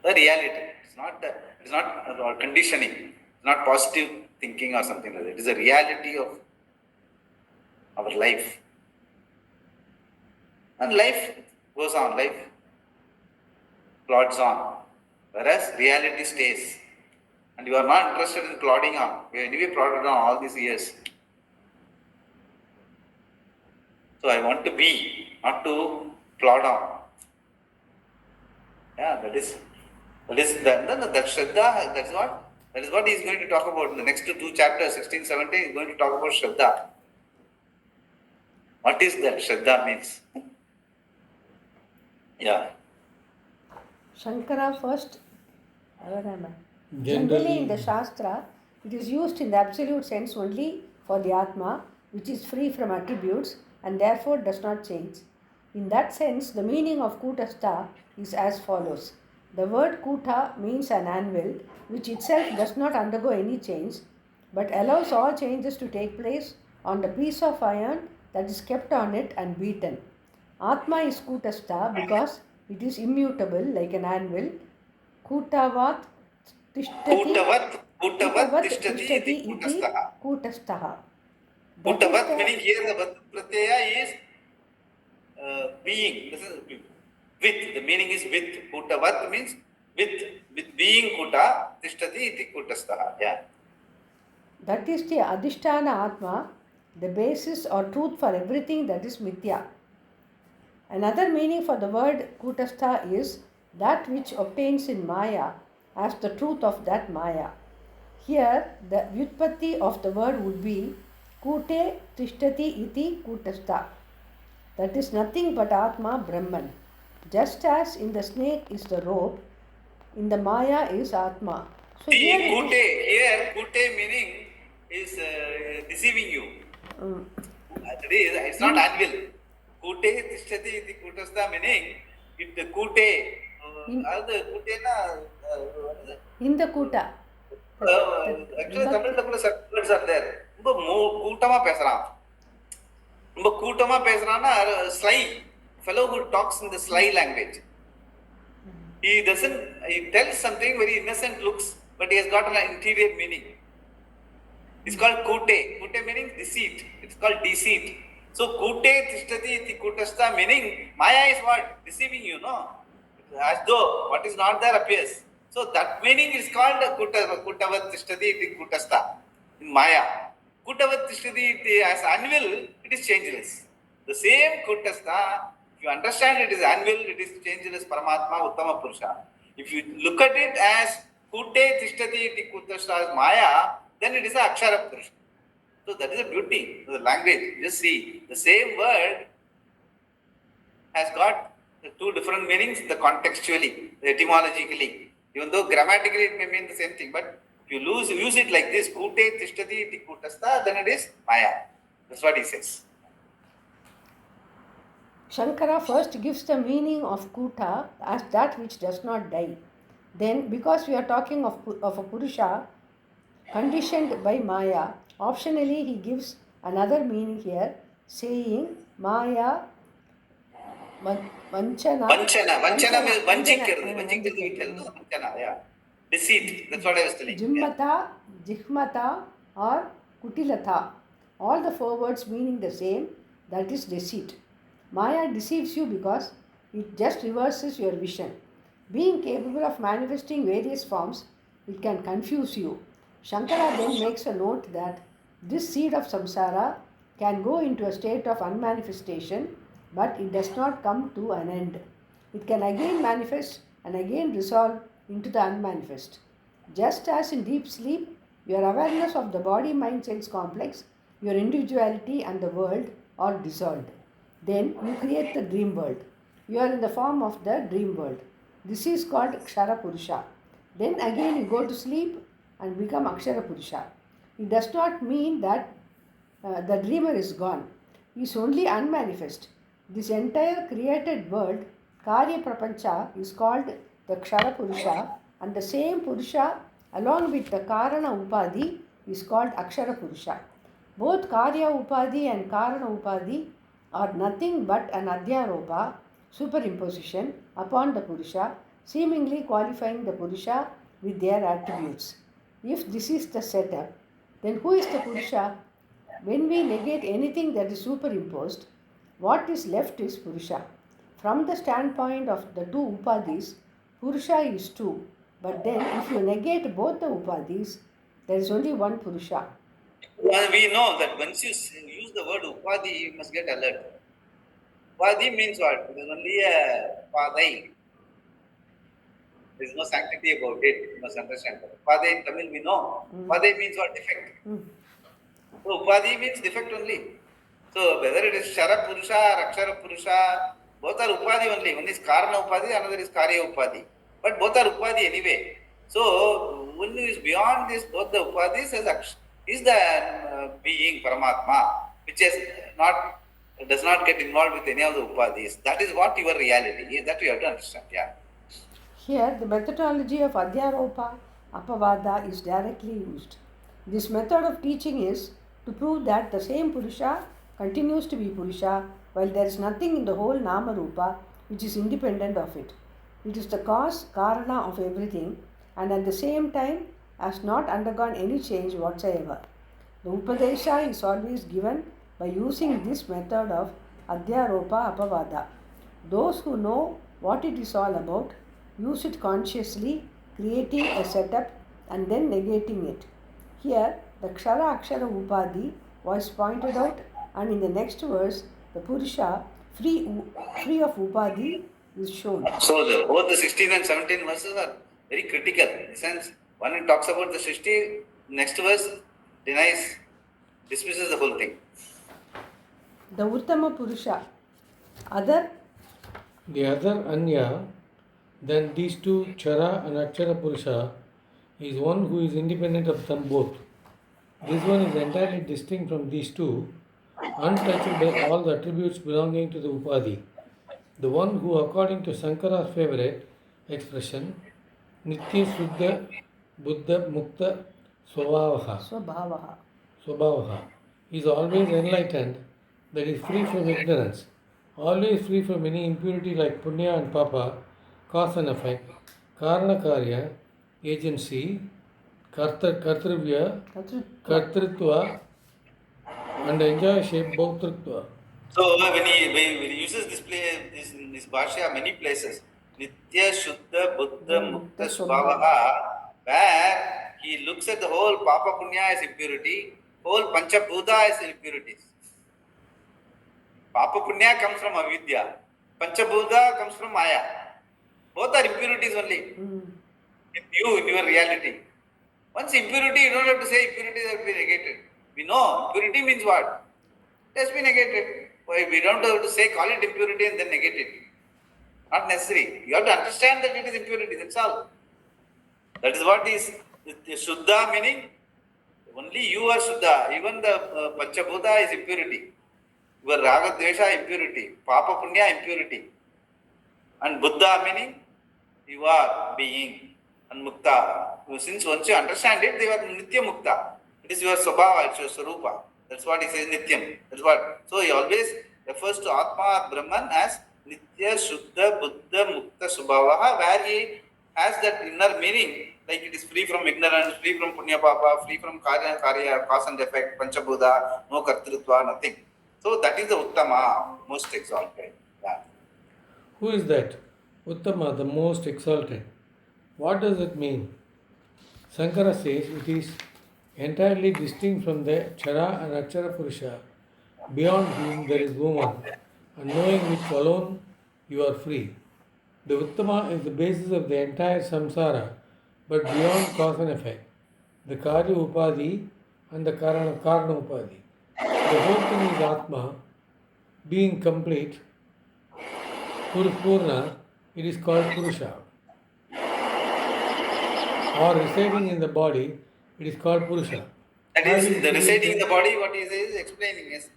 the reality. It's not conditioning, it's not positive thinking or something like that. It is a reality of our life. And life goes on, life plods on. Whereas reality stays. And you are not interested in plodding on. You anyway plodded on all these years. So I want to be, not to plod on. Yeah, that is that Shraddha, that is what he is going to talk about in the next two chapters, 16, 17, he is going to talk about Shraddha. What is that Shraddha means? Yeah. Shankara first, where am I? Generally in the Shastra, it is used in the absolute sense only for the Atma, which is free from attributes and therefore does not change. In that sense, the meaning of Kutastha is as follows. The word Kuta means an anvil, which itself does not undergo any change, but allows all changes to take place on the piece of iron that is kept on it and beaten. Atma is Kutastha because it is immutable like an anvil. Kutavat tishtati Kutavat tishtati iti Kutastaha. Kutavat meaning here the Vat Pratyaya is being. This is with. The meaning is with. Kutavat means with being Kuta, tishtati iti Kutastaha. Yeah. That is the Adhisthana Atma, the basis or truth for everything that is Mithya. Another meaning for the word Kutastha is that which obtains in Maya as the truth of that Maya. Here, the vyutpatti of the word would be Kute Tishtati iti Kutastha. That is nothing but Atma Brahman. Just as in the snake is the rope, in the Maya is Atma. So here Kute meaning is deceiving you. It's not anvil. Kute tishtati iti Kutastha meaning if the Kute, in the Kuta. Actually, Tamil words are there. கூட்டமா பேசுறான்னா sly fellow who talks in the sly language. He tells something very innocent looks, but he has got an interior meaning. It's called kute. Kute meaning deceit. It's called deceit. So kute tishtati iti kutastha meaning Maya is what? Deceiving you, no? as though what is not there appears. So that meaning is called Kutavat Tishtadi iti Kutastha in Maya. Kutavat Tishtadi iti as anvil, it is changeless. The same Kutastha, if you understand it is anvil, it is changeless Paramatma Uttama Purusha. If you look at it as Kute Tishtadi iti Kutastha as Maya, then it is a Akshara Purusha. So that is a beauty of the language. Just see, the same word has got two different meanings, the contextually, the etymologically. Even though grammatically it may mean the same thing, but if you use it like this, kute tishtati iti kutastha, then it is maya. That's what he says. Shankara first gives the meaning of Kuta as that which does not die. Then, because we are talking of a Purusha conditioned by Maya, optionally he gives another meaning here, saying Maya Vanchana. Vanchana means Vanchana, yeah. Deceit. That's what I was telling. Jimmata, Jihmata, or Kutilata. All the four words meaning the same, that is deceit. Maya deceives you because it just reverses your vision. Being capable of manifesting various forms, it can confuse you. Shankara then makes a note that this seed of samsara can go into a state of unmanifestation, but it does not come to an end. It can again manifest and again dissolve into the unmanifest. Just as in deep sleep, your awareness of the body-mind-sense complex, your individuality and the world are dissolved. Then you create the dream world. You are in the form of the dream world. This is called Kshara Purusha. Then again you go to sleep and become Akshara Purusha. It does not mean that the dreamer is gone. He is only unmanifest. This entire created world, Karya Prapancha, is called the Kshara Purusha, and the same Purusha along with the Karana Upadhi is called Akshara Purusha. Both Karya Upadhi and Karana Upadhi are nothing but an Adhyaropa, superimposition upon the Purusha, seemingly qualifying the Purusha with their attributes. If this is the setup, then who is the Purusha? When we negate anything that is superimposed, what is left is Purusha. From the standpoint of the two Upadhis, Purusha is two, but then if you negate both the Upadhis, there is only one Purusha. Well, we know that once you use the word Upadhi, you must get alert. Upadhi means what? It is only a Upadhi. There is no sanctity about it. You must understand. Upadhi in Tamil we know. Upadhi means what? Defect. So Upadhi means defect only. So whether it is Shara Purusha or Akshara Purusha, both are Upadhi only. One is Karana Upadhi, another is Karya Upadhi. But both are Upadhi anyway. So one who is beyond this, both the Upadhis is the being Paramatma, which does not get involved with any of the Upadhis. That is what your reality is. That you have to understand. Yeah. Here, the methodology of Adhyaropa Apavada is directly used. This method of teaching is to prove that the same Purusha continues to be Purusha while there is nothing in the whole Nama Rupa which is independent of it. It is the cause, Karana of everything, and at the same time has not undergone any change whatsoever. The Upadesha is always given by using this method of Adhyaropa Apavada. Those who know what it is all about use it consciously, creating a setup and then negating it. Here, the Kshara Akshara Upadhi was pointed out, and in the next verse, the Purusha, free of Upadhi, is shown. So both the 16 and 17 verses are very critical. In the sense, one talks about the Srishti, next verse dismisses the whole thing. The Uttama Purusha, the other Anya than these two Chara and Akshara Purusha is one who is independent of them both. This one is entirely distinct from these two, untouched by all the attributes belonging to the Upadhi. The one who, according to Sankara's favorite expression, Nitya Suddha Buddha Mukta Swabhavaha, is always enlightened, that is free from ignorance, always free from any impurity like Punya and Papa, cause and effect, Karana Karya, agency, Kartrivya, Kartritva, and enjoy shape Bhautrutva. So when he uses this bhashya many places, Nitya Nitya Shuddha Buddha Mukta Swabhava, where he looks at the whole Papa Punya as impurity, whole Panchabhuta as impurities. Papa Punya comes from Avidya, Panchabhuta comes from Maya. Both are impurities only. In you, in your reality. Once impurity, you don't have to say impurities have to be negated. We know impurity means what? It has been negated. Why we don't have to say call it impurity and then negate it. Not necessary. You have to understand that it is impurity. That's all. That is what is Shuddha meaning. Only you are Shuddha. Even the Panchabhuta is impurity. Your Raga Dvesha impurity. Papa Punya impurity. And Buddha meaning you are being. And Mukta. Since once you understand it, they are Nitya Mukta. It is your Swabhava, it's your Sarupa. That's what he says Nityam. That's what. So he always refers to Atma or Brahman as Nitya Shuddha Buddha Mukta Subhavaha, where he has that inner meaning, like it is free from ignorance, free from Punya Papa, free from Karya, cause and effect, Panchabhuta, no Kartrutva, nothing. So that is the Uttama, most exalted. Yeah. Who is that? Uttama, the most exalted. What does it mean? Sankara says it is entirely distinct from the Chara and Achara Purusha, beyond whom there is woman, and knowing which alone you are free. The Uttama is the basis of the entire samsara, but beyond cause and effect, the Karya Upadhi and the Karana Upadhi. The whole thing is Atma, being complete, Purna, it is called Purusha. Or residing in the body, it is called Purusha. That is, the residing in the body, what he says is explaining is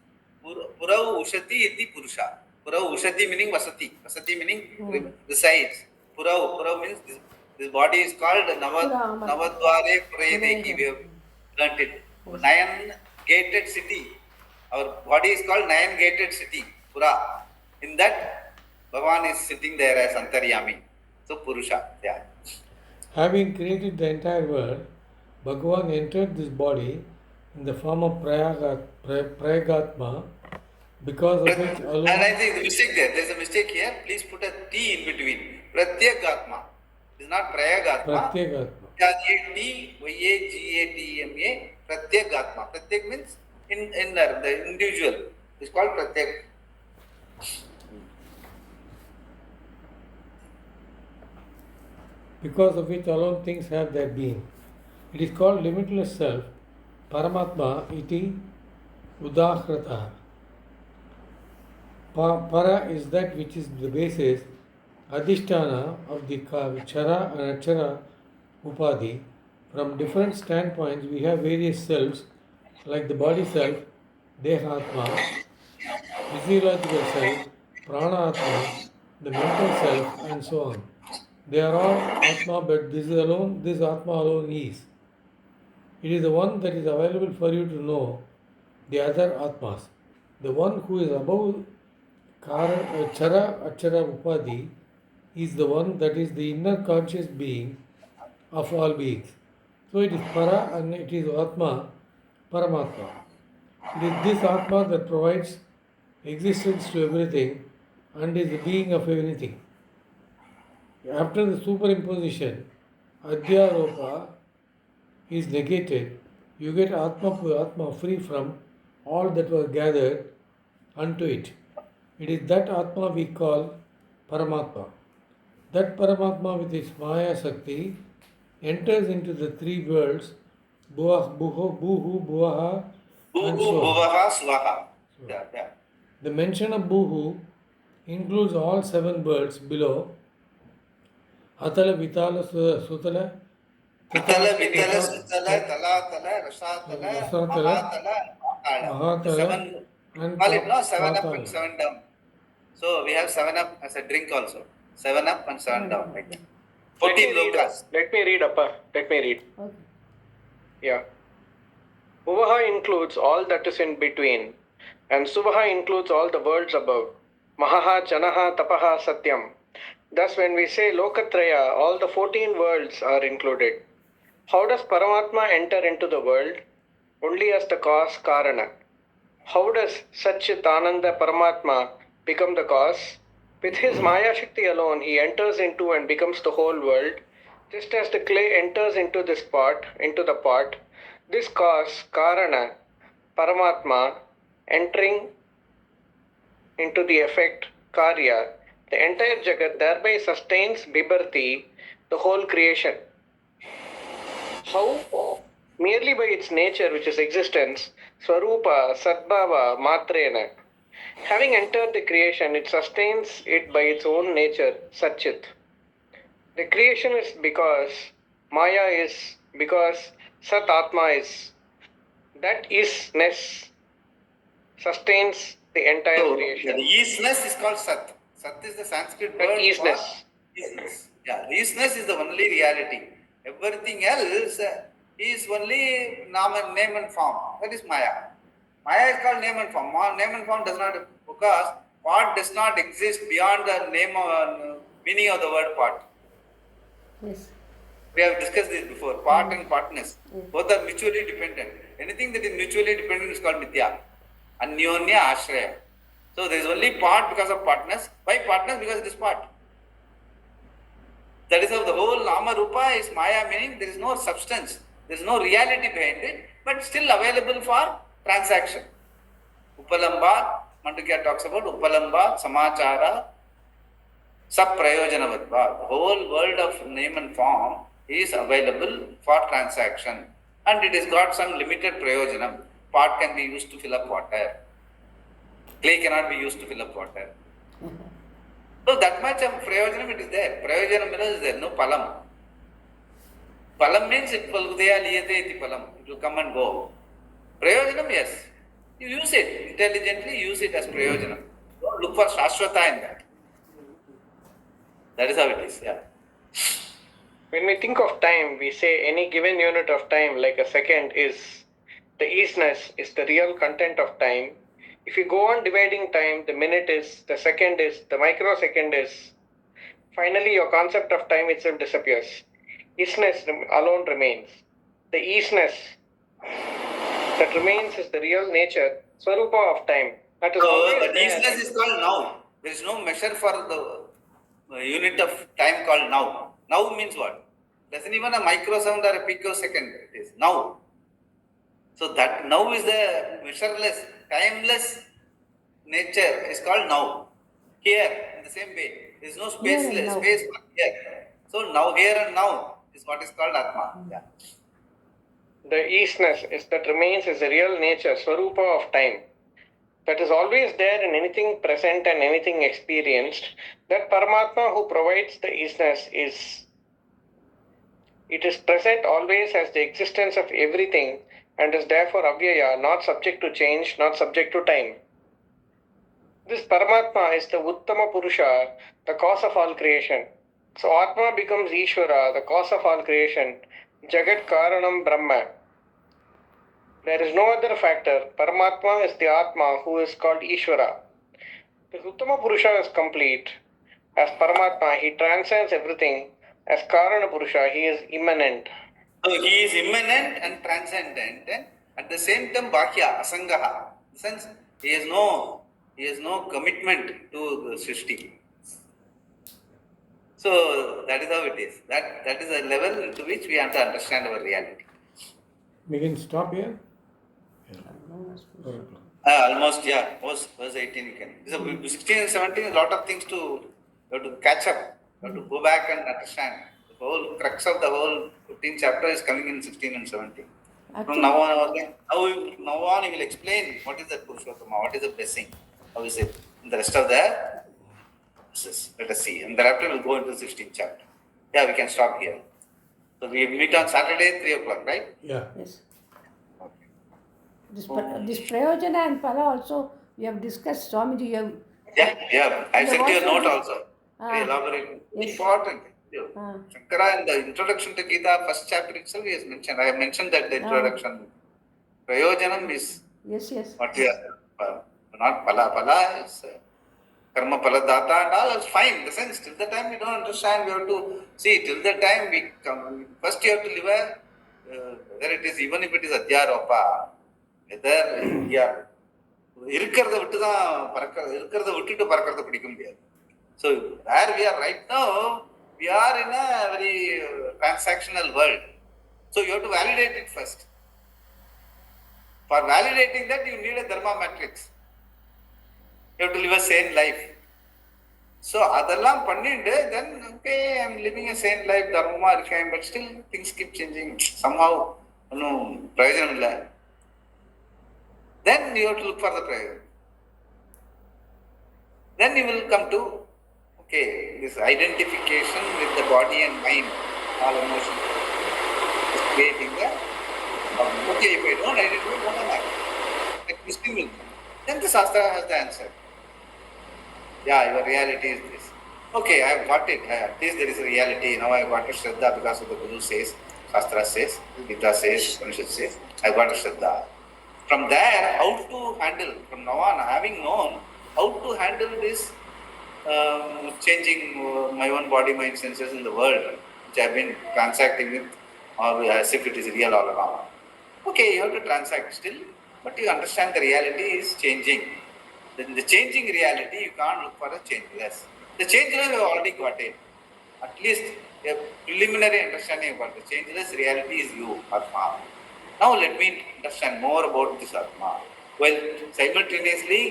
Purau Ushati iti Purusha. Purau Ushati meaning Vasati. Vasati meaning resides. Purau means this body is called Navadvare Purayadeki. We have learnt it. Nine gated city. Our body is called nine gated city. Pura. In that, Bhagavan is sitting there as Antaryami. So Purusha. Yeah. Having created the entire world, Bhagavan entered this body in the form of Prayagatma, because of which alone. And I think the mistake there's a mistake here. Please put a T in between. Pratyagatma. It's not Prayagatma. Pratyagatma. P-R-A-T-Y-A-G-A-T-M-A. Pratyagatma. Pratyak means inner, the individual. It's called Pratyak. Because of which alone things have their being. It is called limitless self, Paramatma iti Udahrata. Para is that which is the basis, Adhisthana of the Chara and Achara Upadhi. From different standpoints, we have various selves, like the body self, Dehatma, physiological self, Prana Atma, the mental self, and so on. They are all Atma, but this Atma alone is. It is the one that is available for you to know the other Atmas. The one who is above Chara Achara Upadhi is the one that is the inner conscious being of all beings. So it is Para and it is Atma, Paramatma. It is this Atma that provides existence to everything and is the being of everything. After the superimposition, Adhyaropa is negated, you get Atma free from all that was gathered unto it. It is that Atma we call Paramatma. That Paramatma with its Maya Sakti enters into the three worlds, Buhu, Buvaha, and so on. Bhuvaha, Swaha. Yeah. The mention of Buhu includes all seven worlds below. Atala, Vitala, Sutala, Vitala, Sutala, Tala, Rasatala, Mahatala. Seven. Call it no, 7 up and 7 down. So we have 7 up as a drink also. 7 up and 7 down. Right? 14 lokas. Let me read, Appa. Let me read. Okay. Yeah. Uvaha includes all that is in between, and Suvaha includes all the worlds above. Mahaha, Janaha, Tapaha, Satyam. Thus, when we say Lokatraya, all the 14 worlds are included. How does Paramatma enter into the world? Only as the cause, Karana. How does Satchitananda Paramatma become the cause? With his Maya Shakti alone, he enters into and becomes the whole world. Just as the clay enters into the pot, this cause, Karana, Paramatma, entering into the effect, Karya, the entire Jagat thereby sustains Bibharti, the whole creation. How? Merely by its nature, which is existence, Swarupa, Sadbhava, Matrena. Having entered the creation, it sustains it by its own nature, Satchit. The creation is because Maya is, because Sat Atma is. That isness sustains the entire So, creation. the isness is called Sat. Sat is the Sanskrit That word isness. for isness. Yeah, isness is the only reality. Everything else is only name and form. That is Maya. Maya is called name and form. Name and form does not, because part does not exist beyond the name or meaning of the word part. Yes. We have discussed this before. Part and partness. Both are mutually dependent. Anything that is mutually dependent is called Mithya. Anyonya Ashraya. So there is only part because of partners. Why partners? Because it is part. That is how the whole Nama Rupa is Maya, meaning there is no substance. There is no reality behind it, but still available for transaction. Upalamba, Mandukya talks about Upalamba, Samachara, Saprayojanavadva. The whole world of name and form is available for transaction, and it has got some limited prayojanam. Part can be used to fill up water. Clay cannot be used to fill up water. So that much of prayojanam it is there. Prayojanam is there, no palam. Palam means it will liyate iti palam. It will come and go. Prayojanam, yes. You use it intelligently, use it as prayojanam. Don't look for shashwata in that. That is how it is, yeah. When we think of time, we say any given unit of time, like a second, is the isness, is the real content of time. If you go on dividing time, the minute is, the second is, the microsecond is. Finally, your concept of time itself disappears. Isness alone remains. The isness that remains is the real nature, Swarupa of time. That is So always the there. isness is called now. There is no measure for the unit of time called now. Now means what? Doesn't even a microsound or a picosecond. It is now. So that now is the measureless, timeless nature is called now. Here, in the same way, there is no space for here. So now, here and now is what is called Atma. Yeah. The isness is that remains is the real nature, Swarupa of time. That is always there in anything present and anything experienced. That Paramatma who provides the isness is. It is present always as the existence of everything and is therefore avyaya, not subject to change, not subject to time. This Paramatma is the Uttama Purusha, the cause of all creation. So Atma becomes Ishvara, the cause of all creation, Jagat Karanam Brahma. There is no other factor. Paramatma is the Atma who is called Ishvara. This Uttama Purusha is complete. As Paramatma, he transcends everything. As Karana Purusha, he is immanent. So he is immanent and transcendent, and at the same time Bhakya, Asangaha. In the sense, he has no commitment to the Srishti. So that is how it is. That is a level to which we have to understand our reality. We can stop here. Almost, yeah. Was 18 you can. So 16 and 17, a lot of things you have to catch up. You have to go back and understand. The whole crux of the whole 15th chapter is coming in 16 and 17. From now on, he will explain what is the Purushottama, what is the blessing, how is it. And the rest of the verses, let us see. And thereafter we'll go into the 16th chapter. Yeah, we can stop here. So we meet on Saturday, 3 o'clock, right? Yeah. Yes. This Prayojana and Pala also we have discussed. Swamiji, you have. Yeah. I You sent have you a also note also. Very elaborate. Yes. Important. Shankara in the introduction to Gita, first chapter itself, he has mentioned. I have mentioned that the introduction. Prayojanam is Yes. what we are, not Pala. Pala is Karma Paladata and all is fine. In the sense, till the time we don't understand, we have to see. Till the time we come, first you have to live whether it is, even if it is Adhyaropa, whether, yeah. இருக்கிறத விட்டுட்டு பறக்கிறத பிடிக்க முடியாது. So where we are right now, we are in a very transactional world. So you have to validate it first. For validating that, you need a dharma matrix. You have to live a sane life. So அதெல்லாம் பண்ணிட்டு then okay, I'm living a sane life, தர்மமா இருக்கேன், but still things keep changing. Somehow ஒன்றும் பிரயோஜனம் இல்லை. Then you have to look for the prayer. Then you will come to, okay, this identification with the body and mind, all emotions, is creating the problem. Okay, if I don't identify, what am I? The question will come. Then the Shastra has the answer. Yeah, your reality is this. Okay, I have got it. At least there is a reality. Now I have got a Shraddha because of the Guru says, Shastra says, Gita says, Upanishad says, I have got a Shraddha. From there, how to handle, from now on, having known how to handle this changing my own body, mind, senses in the world, which I have been transacting with, or as if it is real all around. Okay, you have to transact still, but you understand the reality is changing. In the changing reality, you can't look for a changeless. The changeless, you have already got it. At least a preliminary understanding about the changeless reality is you, Atma. Now let me understand more about this Atma. Well, simultaneously,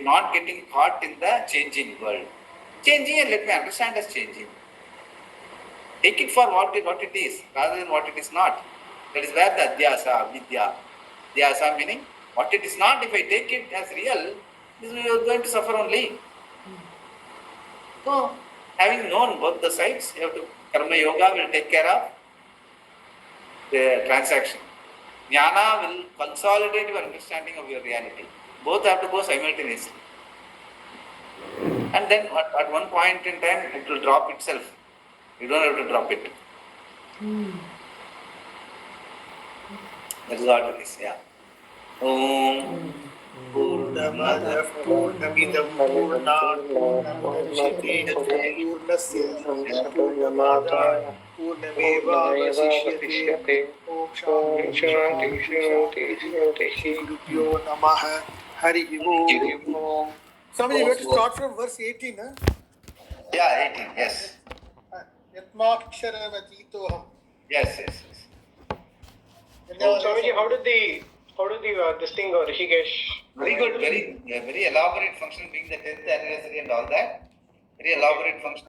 not getting caught in the changing world. Changing, and let me understand as changing. Take it for what it is, rather than what it is not. That is where the adhyasa, avidya. Adhyasa meaning, what it is not, if I take it as real, we are going to suffer only. So, having known both the sides, you have to, Karma Yoga will take care of the transaction. Jnana will consolidate your understanding of your reality. Both have to go simultaneously. And then at one point in time, it will drop itself. You don't have to drop it. That is what it is, yeah. Om Purnamada Purnamidam Purnat Purnamudachyate Purnasya Purnamadaya Purnamevavasishyate Om Shanti Shanti Gurubhyo Namaha Hari Om. Swami, you have to start from verse 18, huh? Yeah, 18, yes. Yatmaksharavaditoham. Yes. Swamiji, how did this thing go, Rishikesh? Very good, very elaborate function, being the 10th anniversary and all that. Very elaborate function.